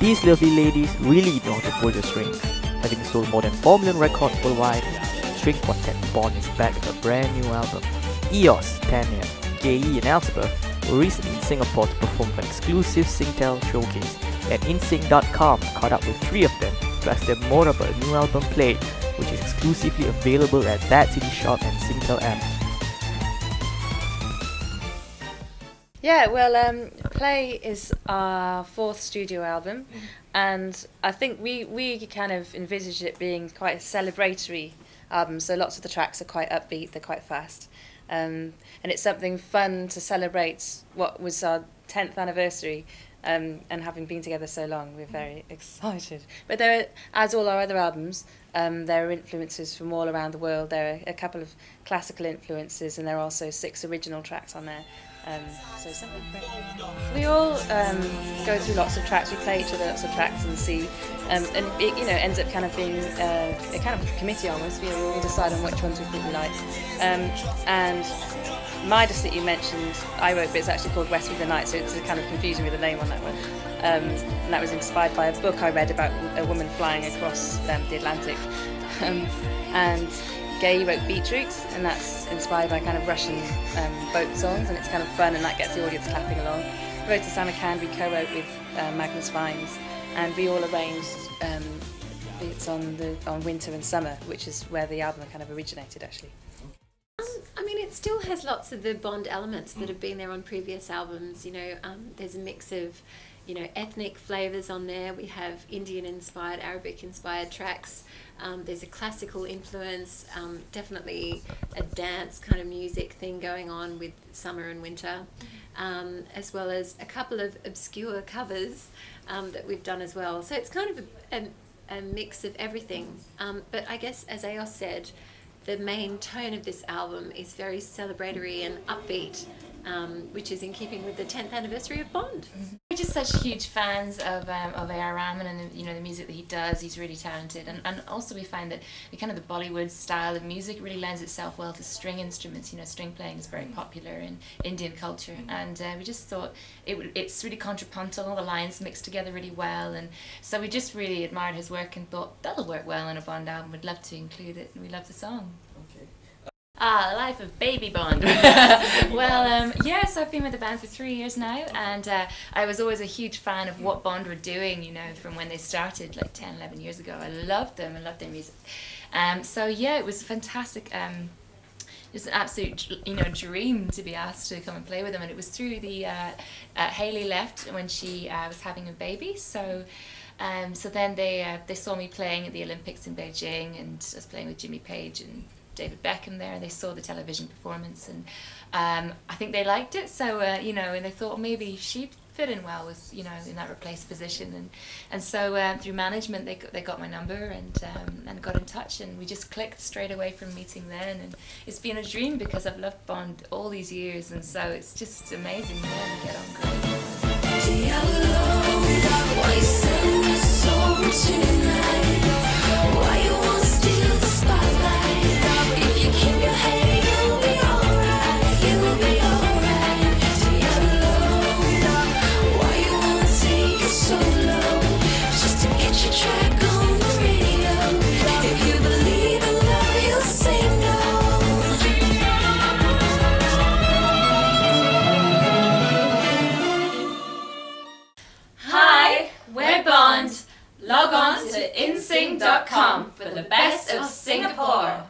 These lovely ladies really know how to pull the strings. Having sold more than 4 million records worldwide, string quartet Bond is back with a brand new album. EOS, Tania, and Elspeth were recently in Singapore to perform for an exclusive SingTel showcase, and inSing.com caught up with 3 of them to ask them more about a new album Play, which is exclusively available at that CD shop and SingTel app. Yeah, well, Play is our 4th studio album, and I think we kind of envisaged it being quite a celebratory album, so lots of the tracks are quite upbeat, they're quite fast, and it's something fun to celebrate what was our 10th anniversary, and having been together so long, we're very excited. But there are, as all our other albums, there are influences from all around the world. There are a couple of classical influences, and there are also 6 original tracks on there. So something great. We all go through lots of tracks. We play each other lots of tracks and see, and it ends up kind of being a kind of committee almost. We all decide on which ones we think we like. And Midas that you mentioned, I wrote, but it's actually called West with the Night, so it's kind of confusing with the name on that one. And that was inspired by a book I read about a woman flying across the Atlantic. And Gay wrote Beetroot, and that's inspired by kind of Russian folk songs, and it's kind of fun, and that gets the audience clapping along. Rota Samarkand we co-wrote with Magnus Vines, and we all arranged bits on Winter and Summer, which is where the album kind of originated actually. I mean, it still has lots of the Bond elements that have been there on previous albums. There's a mix of, ethnic flavours on there. We have Indian-inspired, Arabic-inspired tracks. There's a classical influence, definitely a dance kind of music thing going on with Summer and Winter, as well as a couple of obscure covers that we've done as well. So it's kind of a mix of everything. But I guess, as Eos said, the main tone of this album is very celebratory and upbeat, which is in keeping with the 10th anniversary of Bond. We're just such huge fans of A.R. Rahman and the music that he does. He's really talented, and also we find that the kind of the Bollywood style of music really lends itself well to string instruments. String playing is very popular in Indian culture, and we just thought it's really contrapuntal. All the lines mixed together really well, and so we just really admired his work and thought that'll work well on a Bond album. We'd love to include it, and we love the song. The life of Baby Bond. Well, yes, I've been with the band for 3 years now, and I was always a huge fan of what Bond were doing, from when they started like 10, 11 years ago. I loved them, I loved their music. So yeah, it was fantastic. Just an absolute, dream to be asked to come and play with them, and it was through the Hayley left when she was having a baby. So then they saw me playing at the Olympics in Beijing, and I was playing with Jimmy Page and David Beckham there. They saw the television performance, and I think they liked it. So and they thought maybe she'd fit in well with in that replaced position, and so through management they got my number and got in touch, and we just clicked straight away from meeting then, and it's been a dream because I've loved Bond all these years, and so it's just amazing. Yeah, we get on great. Log on to inSing.com for the best of Singapore.